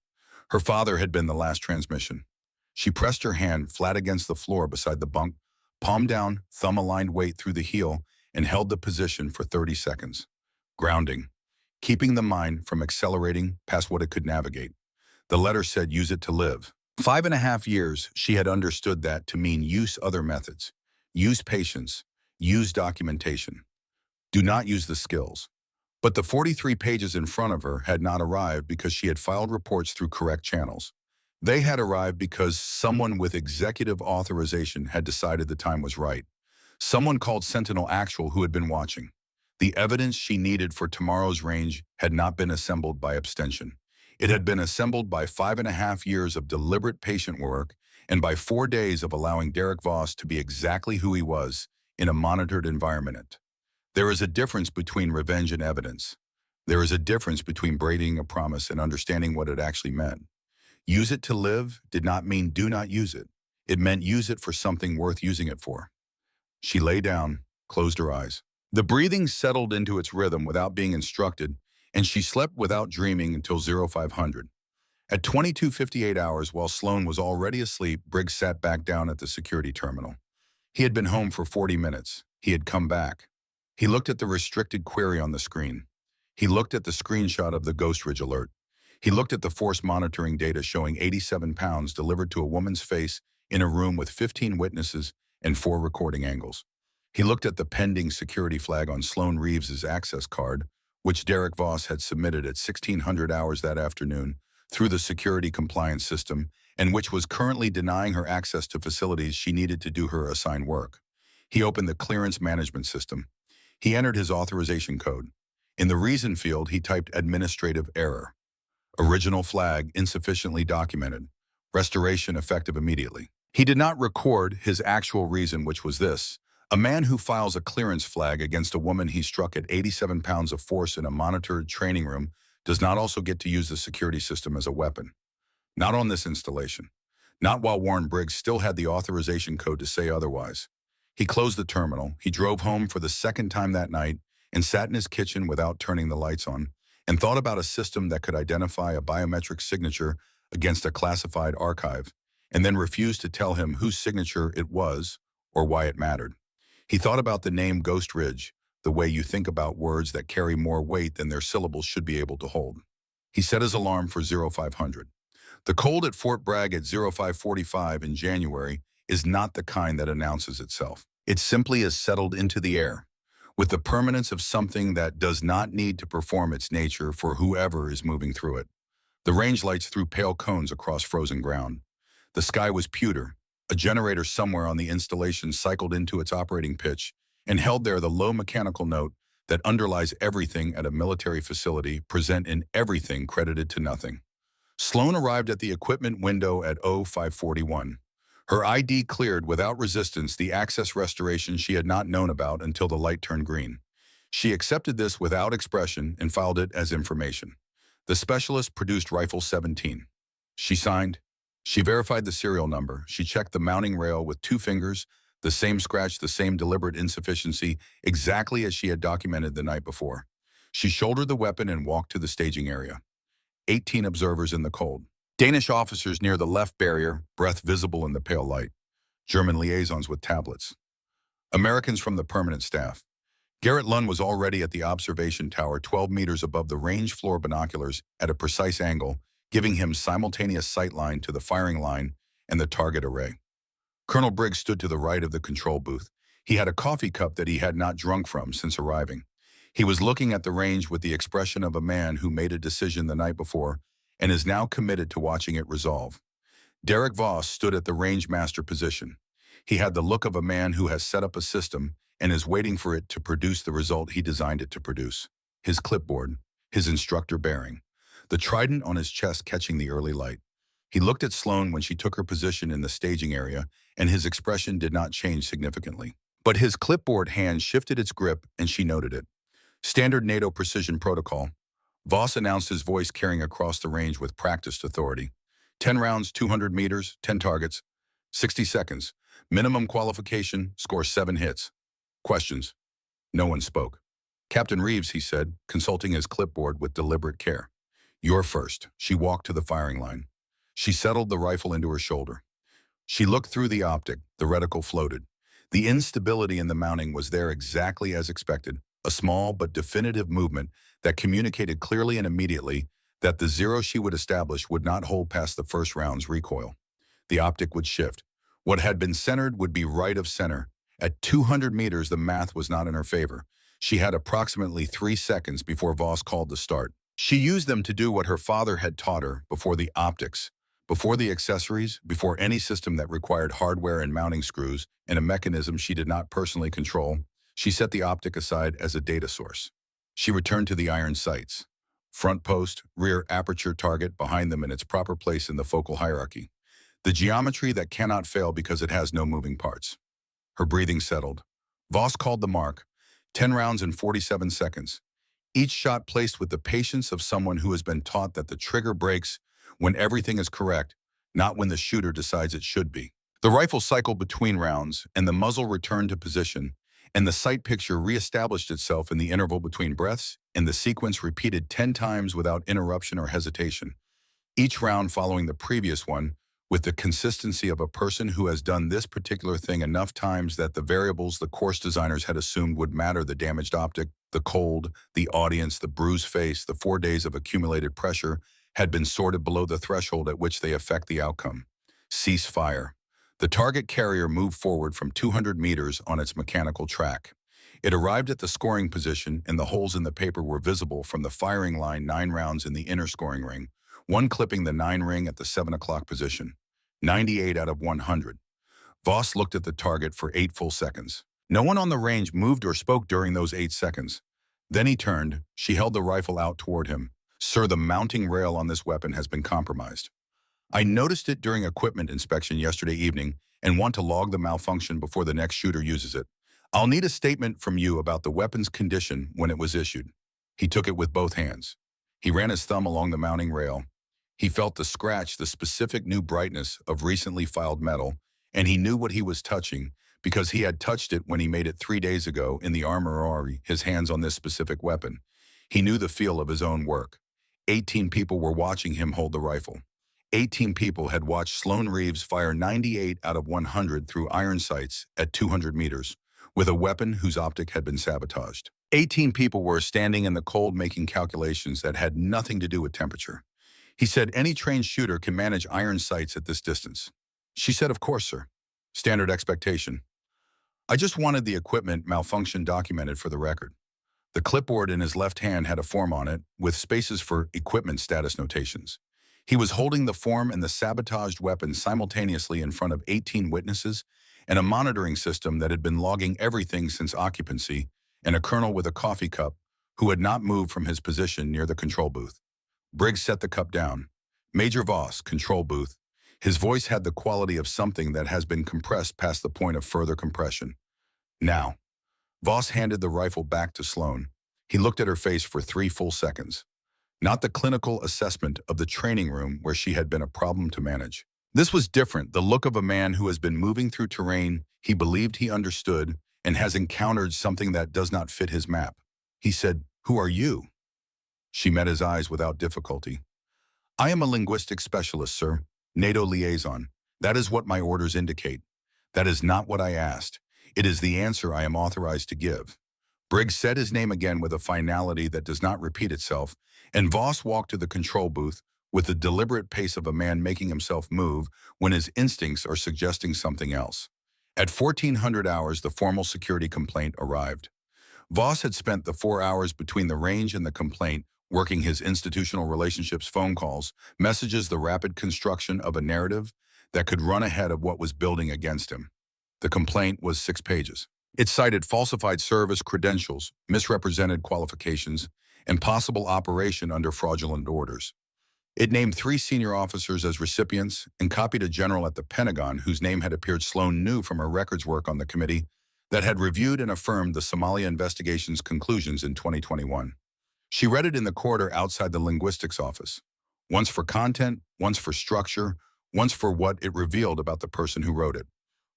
Her father had been the last transmission. She pressed her hand flat against the floor beside the bunk, palm down, thumb-aligned weight through the heel, and held the position for 30 seconds. Grounding, keeping the mind from accelerating past what it could navigate. The letter said, use it to live. 5.5 years, she had understood that to mean use other methods, use patience, use documentation. Do not use the skills. But the 43 pages in front of her had not arrived because she had filed reports through correct channels. They had arrived because someone with executive authorization had decided the time was right. Someone called Sentinel Actual who had been watching. The evidence she needed for tomorrow's range had not been assembled by abstention. It had been assembled by 5.5 years of deliberate patient work and by 4 days of allowing Derek Voss to be exactly who he was in a monitored environment. There is a difference between revenge and evidence. There is a difference between breaking a promise and understanding what it actually meant. Use it to live did not mean do not use it. It meant use it for something worth using it for. She lay down, closed her eyes. The breathing settled into its rhythm without being instructed, and she slept without dreaming until 0500. At 22:58 hours, while Sloan was already asleep, Briggs sat back down at the security terminal. He had been home for 40 minutes. He had come back. He looked at the restricted query on the screen. He looked at the screenshot of the Ghost Ridge alert. He looked at the force monitoring data showing 87 pounds delivered to a woman's face in a room with 15 witnesses and 4 recording angles. He looked at the pending security flag on Sloan Reeves's access card, which Derek Voss had submitted at 1600 hours that afternoon through the security compliance system, and which was currently denying her access to facilities she needed to do her assigned work. He opened the clearance management system. He entered his authorization code. In the reason field, he typed administrative error. Original flag insufficiently documented. Restoration effective immediately. He did not record his actual reason, which was this: a man who files a clearance flag against a woman he struck at 87 pounds of force in a monitored training room does not also get to use the security system as a weapon. Not on this installation. Not while Warren Briggs still had the authorization code to say otherwise. He closed the terminal. He drove home for the second time that night and sat in his kitchen without turning the lights on and thought about a system that could identify a biometric signature against a classified archive and then refused to tell him whose signature it was or why it mattered. He thought about the name Ghost Ridge, the way you think about words that carry more weight than their syllables should be able to hold. He set his alarm for 0500. The cold at Fort Bragg at 0545 in January is not the kind that announces itself. It simply is settled into the air, with the permanence of something that does not need to perform its nature for whoever is moving through it. The range lights threw pale cones across frozen ground. The sky was pewter. A generator somewhere on the installation cycled into its operating pitch and held there the low mechanical note that underlies everything at a military facility, present in everything credited to nothing. Sloan arrived at the equipment window at 0541. Her ID cleared without resistance the access restoration she had not known about until the light turned green. She accepted this without expression and filed it as information. The specialist produced Rifle 17. She signed. She verified the serial number. She checked the mounting rail with 2 fingers, the same scratch, the same deliberate insufficiency, exactly as she had documented the night before. She shouldered the weapon and walked to the staging area. 18 observers in the cold. Danish officers near the left barrier, breath visible in the pale light. German liaisons with tablets. Americans from the permanent staff. Garrett Lund was already at the observation tower 12 meters above the range floor binoculars at a precise angle, giving him simultaneous sight line to the firing line and the target array. Colonel Briggs stood to the right of the control booth. He had a coffee cup that he had not drunk from since arriving. He was looking at the range with the expression of a man who made a decision the night before and is now committed to watching it resolve. Derek Voss stood at the range master position. He had the look of a man who has set up a system and is waiting for it to produce the result he designed it to produce. His clipboard, his instructor bearing, the trident on his chest catching the early light. He looked at Sloan when she took her position in the staging area, and his expression did not change significantly. But his clipboard hand shifted its grip, and she noted it. Standard NATO precision protocol. Voss announced, his voice carrying across the range with practiced authority. 10 rounds, 200 meters, 10 targets, 60 seconds. Minimum qualification, score 7 hits. Questions? No one spoke. Captain Reeves, he said, consulting his clipboard with deliberate care. You're first. She walked to the firing line. She settled the rifle into her shoulder. She looked through the optic. The reticle floated. The instability in the mounting was there exactly as expected, a small but definitive movement that communicated clearly and immediately that the zero she would establish would not hold past the first round's recoil. The optic would shift. What had been centered would be right of center. At 200 meters, the math was not in her favor. She had approximately 3 seconds before Voss called the start. She used them to do what her father had taught her before the optics, before the accessories, before any system that required hardware and mounting screws and a mechanism she did not personally control. She set the optic aside as a data source. She returned to the iron sights. Front post, rear aperture target behind them in its proper place in the focal hierarchy. The geometry that cannot fail because it has no moving parts. Her breathing settled. Voss called the mark. 10 rounds in 47 seconds. Each shot placed with the patience of someone who has been taught that the trigger breaks when everything is correct, not when the shooter decides it should be. The rifle cycled between rounds, and the muzzle returned to position, and the sight picture reestablished itself in the interval between breaths, and the sequence repeated 10 times without interruption or hesitation. Each round following the previous one, with the consistency of a person who has done this particular thing enough times that the variables the course designers had assumed would matter, the damaged optic, the cold, the audience, the bruised face, the 4 days of accumulated pressure, had been sorted below the threshold at which they affect the outcome. Cease fire. The target carrier moved forward from 200 meters on its mechanical track. It arrived at the scoring position, and the holes in the paper were visible from the firing line. 9 rounds in the inner scoring ring, one clipping the 9 ring at the 7 o'clock position. 98 out of 100. Voss looked at the target for 8 full seconds. No one on the range moved or spoke during those 8 seconds. Then he turned. She held the rifle out toward him. Sir, the mounting rail on this weapon has been compromised. I noticed it during equipment inspection yesterday evening and want to log the malfunction before the next shooter uses it. I'll need a statement from you about the weapon's condition when it was issued. He took it with both hands. He ran his thumb along the mounting rail. He felt the scratch, the specific new brightness of recently filed metal, and he knew what he was touching because he had touched it when he made it 3 days ago in the armory, his hands on this specific weapon. He knew the feel of his own work. 18 people were watching him hold the rifle. 18 people had watched Sloan Reeves fire 98 out of 100 through iron sights at 200 meters, with a weapon whose optic had been sabotaged. 18 people were standing in the cold making calculations that had nothing to do with temperature. He said any trained shooter can manage iron sights at this distance. She said, of course, sir. Standard expectation. I just wanted the equipment malfunction documented for the record. The clipboard in his left hand had a form on it, with spaces for equipment status notations. He was holding the form and the sabotaged weapon simultaneously in front of 18 witnesses and a monitoring system that had been logging everything since occupancy, and a colonel with a coffee cup who had not moved from his position near the control booth. Briggs set the cup down. Major Voss, control booth. His voice had the quality of something that has been compressed past the point of further compression. Now. Voss handed the rifle back to Sloan. He looked at her face for 3 full seconds. Not the clinical assessment of the training room where she had been a problem to manage. This was different, the look of a man who has been moving through terrain he believed he understood and has encountered something that does not fit his map. He said, "Who are you?" She met his eyes without difficulty. "I am a linguistics specialist, sir. NATO liaison. That is what my orders indicate. That is not what I asked. It is the answer I am authorized to give." Briggs said his name again with a finality that does not repeat itself, and Voss walked to the control booth with the deliberate pace of a man making himself move when his instincts are suggesting something else. At 1400 hours, the formal security complaint arrived. Voss had spent the 4 hours between the range and the complaint working his institutional relationships phone calls, messages, the rapid construction of a narrative that could run ahead of what was building against him. The complaint was 6 pages. It cited falsified service credentials, misrepresented qualifications, and possible operation under fraudulent orders. It named 3 senior officers as recipients and copied a general at the Pentagon whose name had appeared Sloan knew from her records work on the committee that had reviewed and affirmed the Somalia investigation's conclusions in 2021. She read it in the corridor outside the linguistics office. Once for content, once for structure, once for what it revealed about the person who wrote it.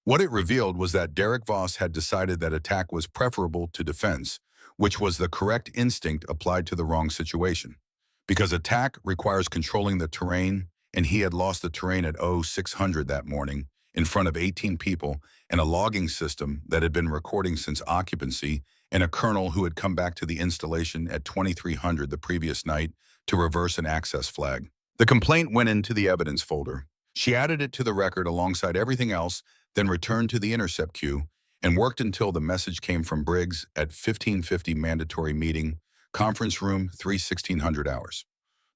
What it revealed was that Derek Voss had decided that attack was preferable to defense, which was the correct instinct applied to the wrong situation. Because attack requires controlling the terrain, and he had lost the terrain at 0600 that morning in front of 18 people and a logging system that had been recording since occupancy and a colonel who had come back to the installation at 2300 the previous night to reverse an access flag. The complaint went into the evidence folder. She added it to the record alongside everything else, then returned to the intercept queue and worked until the message came from Briggs at 1550 mandatory meeting, conference room 1600 hours.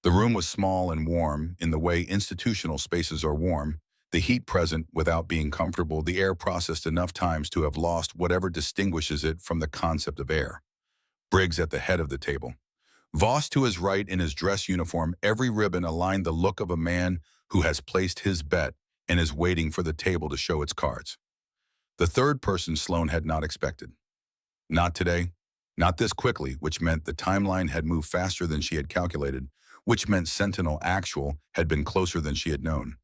The room was small and warm in the way institutional spaces are warm, the heat present without being comfortable, the air processed enough times to have lost whatever distinguishes it from the concept of air. Briggs at the head of the table. Voss to his right in his dress uniform, every ribbon aligned the look of a man who has placed his bet and is waiting for the table to show its cards. The third person Sloan had not expected. Not today, not this quickly, which meant the timeline had moved faster than she had calculated, which meant Sentinel Actual had been closer than she had known.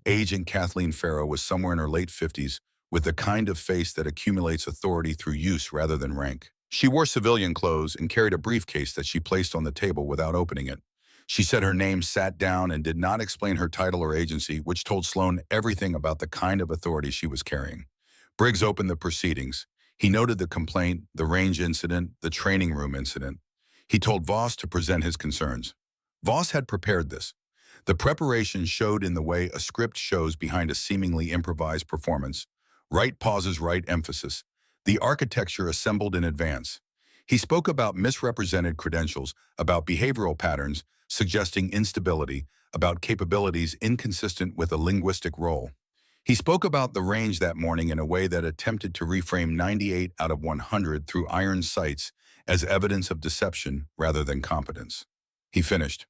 Agent Kathleen Farrow was somewhere in her late 50s, with the kind of face that accumulates authority through use rather than rank. She wore civilian clothes and carried a briefcase that she placed on the table without opening it. She said her name, sat down, and did not explain her title or agency, which told Sloan everything about the kind of authority she was carrying. Briggs opened the proceedings. He noted the complaint, the range incident, the training room incident. He told Voss to present his concerns. Voss had prepared this. The preparation showed in the way a script shows behind a seemingly improvised performance. Right pauses, right emphasis. The architecture assembled in advance. He spoke about misrepresented credentials, about behavioral patterns, suggesting instability, about capabilities inconsistent with a linguistic role. He spoke about the range that morning in a way that attempted to reframe 98 out of 100 through iron sights as evidence of deception rather than competence. He finished.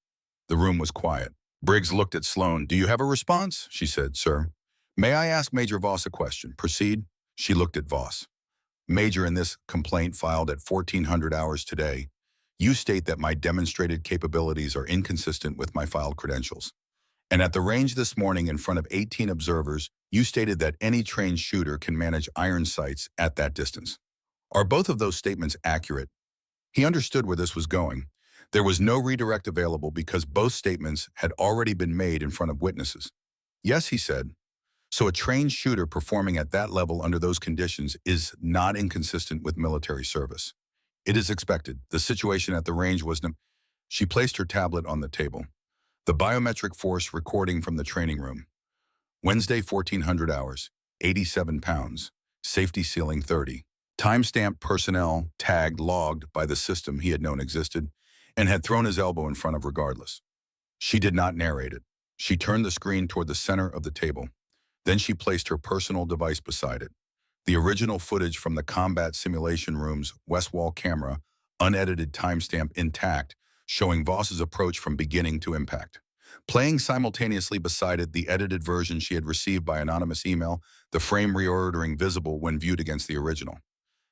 The room was quiet. Briggs looked at Sloan. "Do you have a response?" she said. "Sir." "May I ask Major Voss a question?" "Proceed." She looked at Voss. "Major, in this complaint filed at 1400 hours today, you state that my demonstrated capabilities are inconsistent with my filed credentials. And at the range this morning in front of 18 observers, you stated that any trained shooter can manage iron sights at that distance. Are both of those statements accurate?" He understood where this was going. There was no redirect available because both statements had already been made in front of witnesses. Yes, he said. So a trained shooter performing at that level under those conditions is not inconsistent with military service. It is expected. The situation at the range was... She placed her tablet on the table. The biometric force recording from the training room. Wednesday, 1400 hours, 87 pounds, safety ceiling 30. Timestamp personnel tagged logged by the system he had known existed and had thrown his elbow in front of regardless. She did not narrate it. She turned the screen toward the center of the table. Then she placed her personal device beside it. The original footage from the combat simulation room's west wall camera, unedited timestamp intact, showing Voss's approach from beginning to impact. Playing simultaneously beside it the edited version she had received by anonymous email, the frame reordering visible when viewed against the original.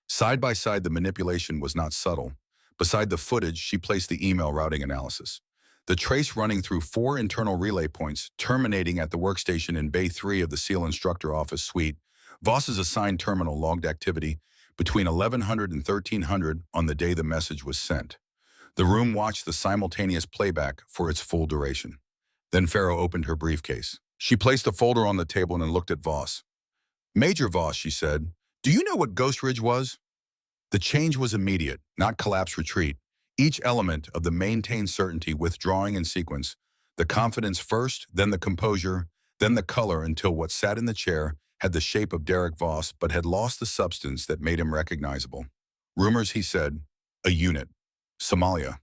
Side by side, the manipulation was not subtle. Beside the footage, she placed the email routing analysis. The trace running through 4 internal relay points, terminating at the workstation in Bay 3 of the SEAL Instructor Office Suite. Voss's assigned terminal logged activity between 1100 and 1300 on the day the message was sent. The room watched the simultaneous playback for its full duration. Then Farrow opened her briefcase. She placed the folder on the table and looked at Voss. "Major Voss," she said, "do you know what Ghost Ridge was?" The change was immediate, not collapse retreat. Each element of the maintained certainty withdrawing in sequence, the confidence first, then the composure, then the color until what sat in the chair had the shape of Derek Voss but had lost the substance that made him recognizable. Rumors, he said, a unit. Somalia.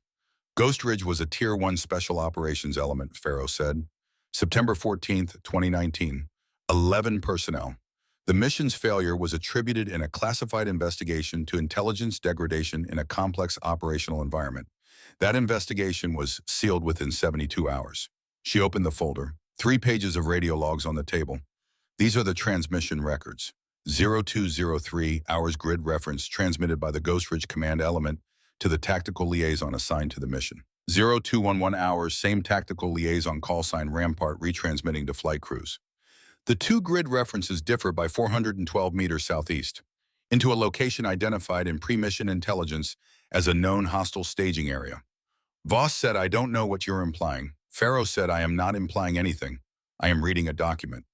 Ghost Ridge was a Tier 1 special operations element, Farrow said. September 14th, 2019. 11 personnel. The mission's failure was attributed in a classified investigation to intelligence degradation in a complex operational environment. That investigation was sealed within 72 hours. She opened the folder. 3 pages of radio logs on the table. These are the transmission records. 0203 hours grid reference transmitted by the Ghost Ridge command element to the tactical liaison assigned to the mission. 0211 hours, same tactical liaison call sign Rampart retransmitting to flight crews. The 2 grid references differ by 412 meters southeast, into a location identified in pre-mission intelligence as a known hostile staging area. Voss said, "I don't know what you're implying." Farrow said, "I am not implying anything. I am reading a document."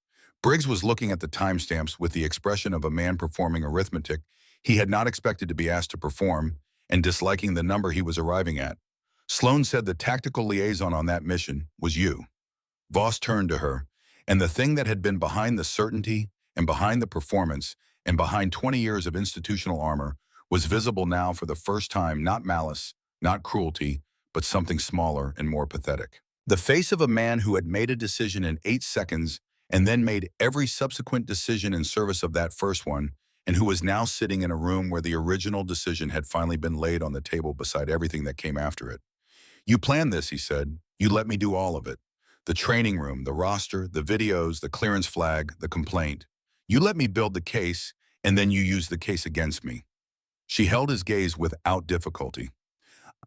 Briggs was looking at the timestamps with the expression of a man performing arithmetic he had not expected to be asked to perform and disliking the number he was arriving at. Sloan said the tactical liaison on that mission was you. Voss turned to her, and the thing that had been behind the certainty and behind the performance and behind 20 years of institutional armor was visible now for the first time, not malice, not cruelty, but something smaller and more pathetic. The face of a man who had made a decision in 8 seconds and then made every subsequent decision in service of that first one, and who was now sitting in a room where the original decision had finally been laid on the table beside everything that came after it. "You planned this," he said. "You let me do all of it. The training room, the roster, the videos, the clearance flag, the complaint. You let me build the case, and then you used the case against me." She held his gaze without difficulty.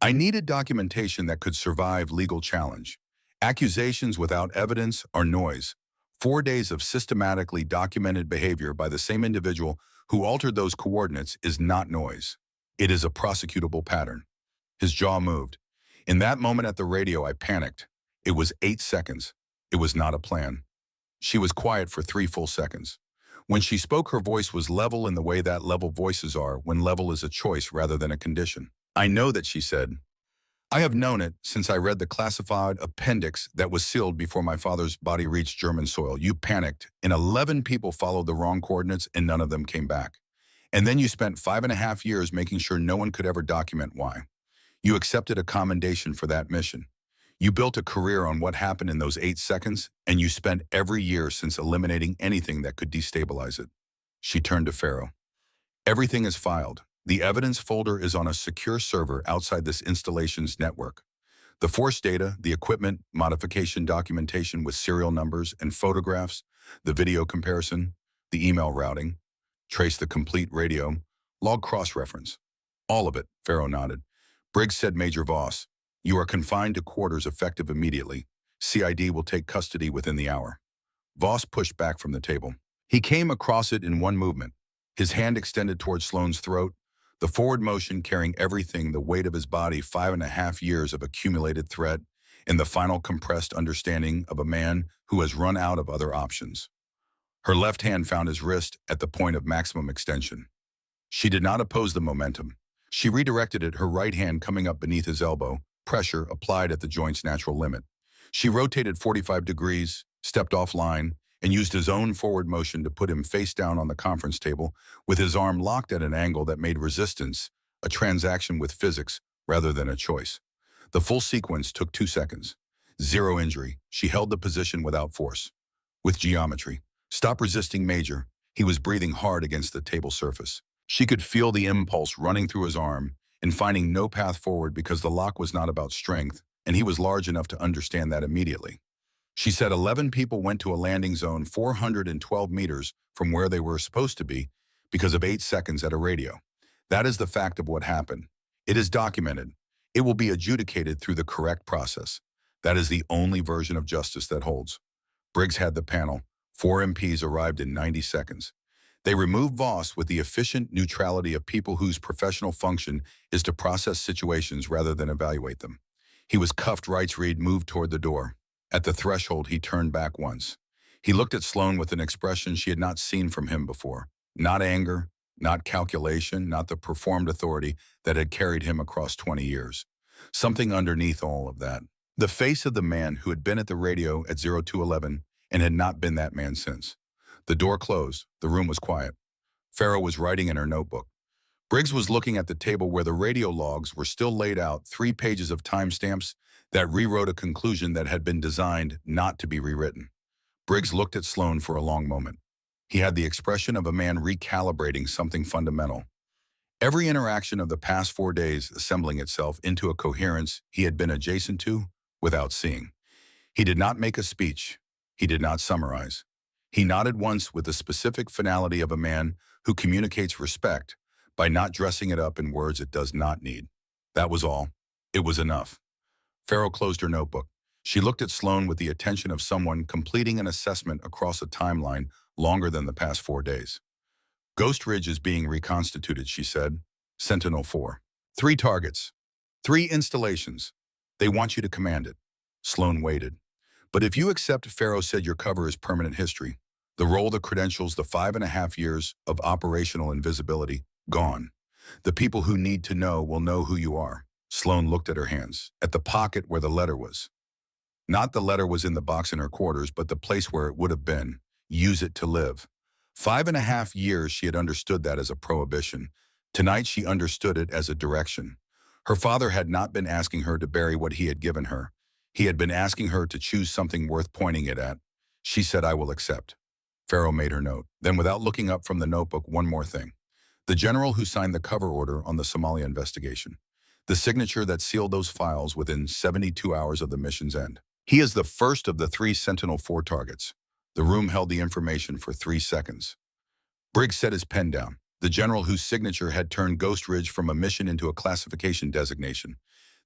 "I needed documentation that could survive legal challenge. Accusations without evidence are noise. 4 days of systematically documented behavior by the same individual who altered those coordinates is not noise. It is a prosecutable pattern." His jaw moved. "In that moment at the radio, I panicked. It was 8 seconds. It was not a plan." She was quiet for 3 full seconds. When she spoke, her voice was level in the way that level voices are when level is a choice rather than a condition. "I know that," she said. "I have known it since I read the classified appendix that was sealed before my father's body reached German soil. You panicked, and 11 people followed the wrong coordinates, and none of them came back. And then you spent 5.5 years making sure no one could ever document why. You accepted a commendation for that mission. You built a career on what happened in those 8 seconds, and you spent every year since eliminating anything that could destabilize it." She turned to Farrow. "Everything is filed. The evidence folder is on a secure server outside this installation's network. The force data, the equipment, modification documentation with serial numbers and photographs, the video comparison, the email routing, trace the complete radio, log cross-reference. All of it," Farrow nodded. Briggs said, "Major Voss, you are confined to quarters effective immediately. CID will take custody within the hour." Voss pushed back from the table. He came across it in one movement, his hand extended towards Sloane's throat. The forward motion carrying everything, the weight of his body, 5.5 years of accumulated threat, and the final compressed understanding of a man who has run out of other options. Her left hand found his wrist at the point of maximum extension. She did not oppose the momentum. She redirected it, her right hand coming up beneath his elbow, pressure applied at the joint's natural limit. She rotated 45 degrees, stepped offline, and used his own forward motion to put him face down on the conference table with his arm locked at an angle that made resistance a transaction with physics rather than a choice. The full sequence took 2 seconds. Zero injury. She held the position without force. With geometry. Stop resisting, Major. He was breathing hard against the table surface. She could feel the impulse running through his arm and finding no path forward because the lock was not about strength, and he was large enough to understand that immediately. She said 11 people went to a landing zone 412 meters from where they were supposed to be because of 8 seconds at a radio. That is the fact of what happened. It is documented. It will be adjudicated through the correct process. That is the only version of justice that holds. Briggs had the panel. 4 MPs arrived in 90 seconds. They removed Voss with the efficient neutrality of people whose professional function is to process situations rather than evaluate them. He was cuffed. Wrights Reed moved toward the door. At the threshold, he turned back once. He looked at Sloan with an expression she had not seen from him before. Not anger, not calculation, not the performed authority that had carried him across 20 years. Something underneath all of that. The face of the man who had been at the radio at 0211 and had not been that man since. The door closed. The room was quiet. Farrow was writing in her notebook. Briggs was looking at the table where the radio logs were still laid out, 3 pages of timestamps that rewrote a conclusion that had been designed not to be rewritten. Briggs looked at Sloan for a long moment. He had the expression of a man recalibrating something fundamental. Every interaction of the past 4 days assembling itself into a coherence he had been adjacent to without seeing. He did not make a speech. He did not summarize. He nodded once with the specific finality of a man who communicates respect by not dressing it up in words it does not need. That was all. It was enough. Farrow closed her notebook. She looked at Sloan with the attention of someone completing an assessment across a timeline longer than the past 4 days. Ghost Ridge is being reconstituted, she said. Sentinel-4. 3 targets. 3 installations. They want you to command it. Sloan waited. But if you accept, Farrow said, your cover is permanent history. The role, the credentials, the 5.5 years of operational invisibility, gone. The people who need to know will know who you are. Sloan looked at her hands, at the pocket where the letter was. Not the letter was in the box in her quarters, but the place where it would have been. Use it to live. 5.5 years she had understood that as a prohibition. Tonight she understood it as a direction. Her father had not been asking her to bury what he had given her. He had been asking her to choose something worth pointing it at. She said, I will accept. Farrow made her note. Then, without looking up from the notebook, one more thing. The general who signed the cover order on the Somalia investigation. The signature that sealed those files within 72 hours of the mission's end. He is the first of the 3 Sentinel-4 targets. The room held the information for 3 seconds. Briggs set his pen down. The general whose signature had turned Ghost Ridge from a mission into a classification designation.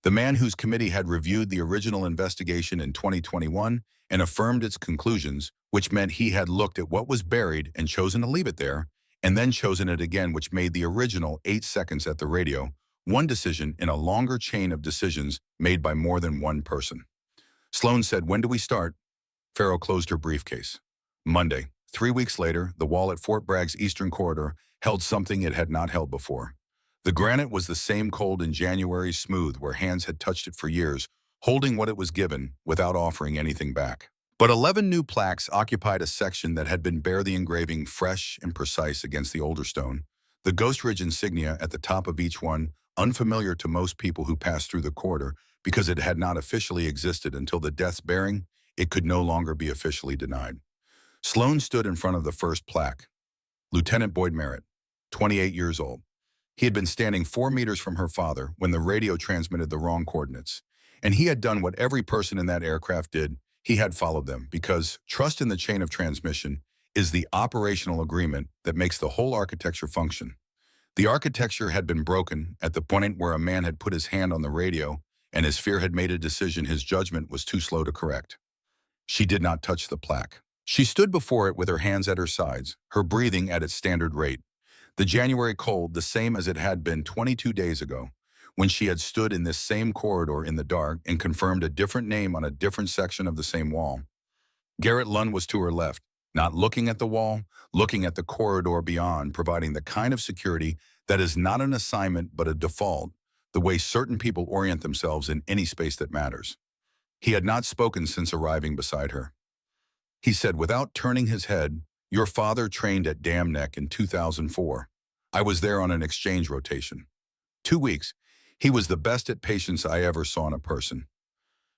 The man whose committee had reviewed the original investigation in 2021 and affirmed its conclusions, which meant he had looked at what was buried and chosen to leave it there, and then chosen it again, which made the original 8 seconds at the radio, one decision in a longer chain of decisions made by more than one person. Sloan said, when do we start? Farrow closed her briefcase. Monday. 3 weeks later, the wall at Fort Bragg's eastern corridor held something it had not held before. The granite was the same cold in January, smooth where hands had touched it for years, holding what it was given without offering anything back. But 11 new plaques occupied a section that had been bare, the engraving fresh and precise against the older stone. The Ghost Ridge insignia at the top of each one, unfamiliar to most people who passed through the corridor because it had not officially existed until the death's bearing, it could no longer be officially denied. Sloan stood in front of the first plaque. Lieutenant Boyd Merritt, 28 years old. He had been standing 4 meters from her father when the radio transmitted the wrong coordinates. And he had done what every person in that aircraft did. He had followed them because trust in the chain of transmission is the operational agreement that makes the whole architecture function. The architecture had been broken at the point where a man had put his hand on the radio and his fear had made a decision his judgment was too slow to correct. She did not touch the plaque. She stood before it with her hands at her sides, her breathing at its standard rate. The January cold, the same as it had been 22 days ago, when she had stood in this same corridor in the dark and confirmed a different name on a different section of the same wall. Garrett Lund was to her left, not looking at the wall, looking at the corridor beyond, providing the kind of security that is not an assignment but a default, the way certain people orient themselves in any space that matters. He had not spoken since arriving beside her. He said without turning his head, "Your father trained at Dam Neck in 2004. I was there on an exchange rotation. 2 weeks. He was the best at patience I ever saw in a person."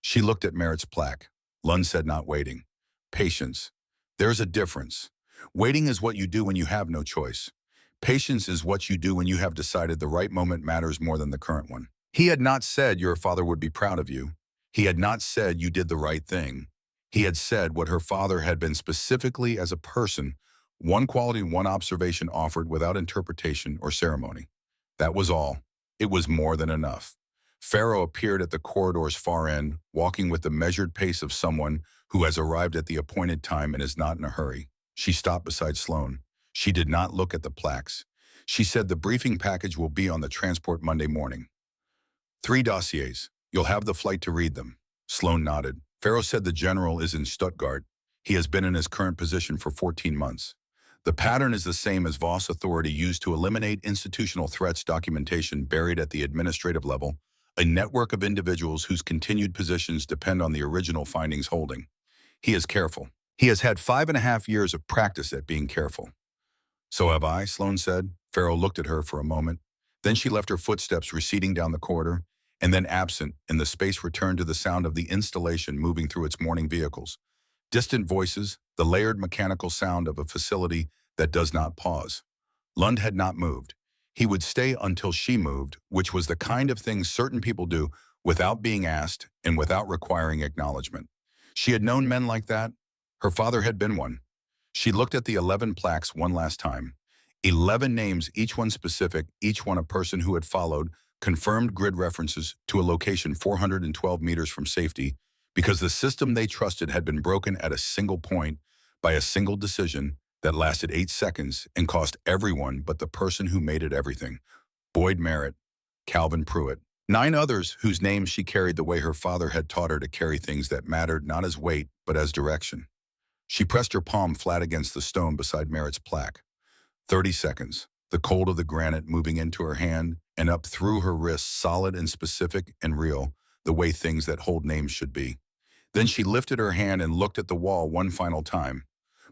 She looked at Merritt's plaque. Lund said, not waiting. Patience. There's a difference. Waiting is what you do when you have no choice. Patience is what you do when you have decided the right moment matters more than the current one. He had not said your father would be proud of you. He had not said you did the right thing. He had said what her father had been specifically as a person, one quality, one observation offered without interpretation or ceremony. That was all. It was more than enough. Pharaoh appeared at the corridor's far end, walking with the measured pace of someone who has arrived at the appointed time and is not in a hurry. She stopped beside Sloan. She did not look at the plaques. She said the briefing package will be on the transport Monday morning. 3 dossiers. You'll have the flight to read them. Sloan nodded. Pharaoh said the general is in Stuttgart. He has been in his current position for 14 months. The pattern is the same as Voss authority used to eliminate institutional threats documentation buried at the administrative level, a network of individuals whose continued positions depend on the original findings holding. He is careful. He has had 5.5 years of practice at being careful. So have I, Sloan said. Pharaoh looked at her for a moment. Then she left her footsteps receding down the corridor, and then absent, and the space returned to the sound of the installation moving through its morning vehicles. Distant voices, the layered mechanical sound of a facility that does not pause. Lund had not moved. He would stay until she moved, which was the kind of thing certain people do without being asked and without requiring acknowledgement. She had known men like that. Her father had been one. She looked at the 11 plaques one last time. 11 names, each one specific, each one a person who had followed, confirmed grid references to a location 412 meters from safety, because the system they trusted had been broken at a single point by a single decision that lasted 8 seconds and cost everyone but the person who made it everything. Boyd Merritt, Calvin Pruitt, 9 others whose names she carried the way her father had taught her to carry things that mattered not as weight but as direction. She pressed her palm flat against the stone beside Merritt's plaque. 30 seconds, the cold of the granite moving into her hand and up through her wrist, solid and specific and real, the way things that hold names should be. Then she lifted her hand and looked at the wall one final time.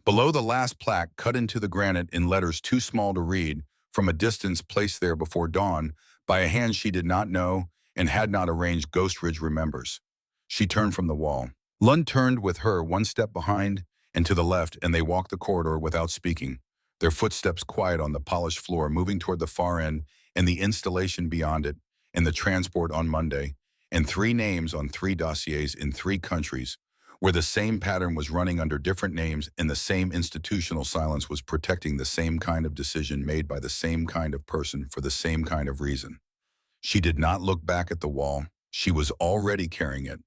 Below the last plaque, cut into the granite in letters too small to read, from a distance placed there before dawn, by a hand she did not know and had not arranged, Ghost Ridge remembers. She turned from the wall. Lund turned with her one step behind and to the left, and they walked the corridor without speaking, their footsteps quiet on the polished floor, moving toward the far end and the installation beyond it, and the transport on Monday, and 3 names on 3 dossiers in 3 countries, where the same pattern was running under different names and the same institutional silence was protecting the same kind of decision made by the same kind of person for the same kind of reason. She did not look back at the wall. She was already carrying it.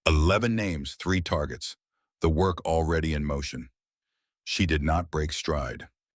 11 names, 3 targets. The work already in motion. She did not break stride.